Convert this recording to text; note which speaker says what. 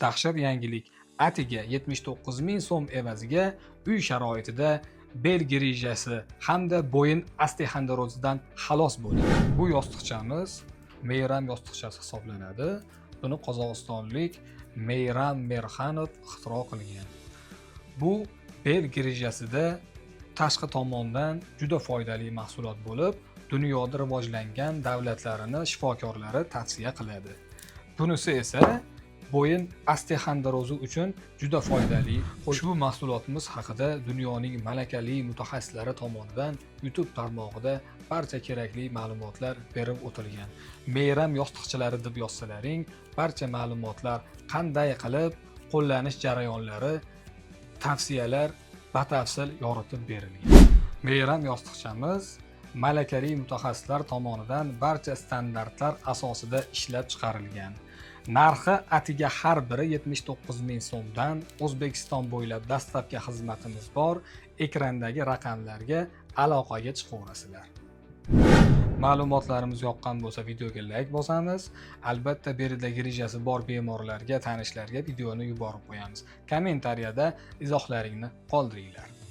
Speaker 1: Dahshat yangilik. Atiga 79 ming so'm evaziga uy sharoitida bel grijasi hamda bo'yin osteoxondrozidan xalos bo'ling. Bu yostiqchamiz Meyram yostiqchasi hisoblanadi. Buni qozog'istonlik Meyram Merxanov ixtiro qilgan. Bu bel grijasida tashqi tomondan juda foydali mahsulot bo'lib, dunyoda rivojlangan davlatlarini shifokorlari tavsiya qiladi. Bunisi esa bo'yin osteoxondrozi uchun juda foydali. Ushbu mahsulotimiz haqida dunyoning malakali mutaxassislari tomonidan YouTube tarmog'ida barcha kerakli ma'lumotlar berib o'tilgan. Meyram yostiqchalari deb yozsalaring, barcha ma'lumotlar, qanday qilib qo'llanish jarayonlari, tavsiyalar batafsil yoritib berilgan. Meyram yostiqchamiz malakali mutaxassislar tomonidan barcha standartlar asosida ishlab chiqarilgan. Narxi atiga har biri 79 ming so'mdan. O'zbekiston bo'ylab dastlabki xizmatimiz bor. Ekrandagi raqamlarga aloqaga chiqaverasizlar. Ma'lumotlarimiz yoqqan bo'lsa videoga like bosamiz. Albatta belida grijasi bor bemorlarga, tanishlarga videoni yuborib qo'yamiz. Kommentariyada izohlaringni qoldiringlar.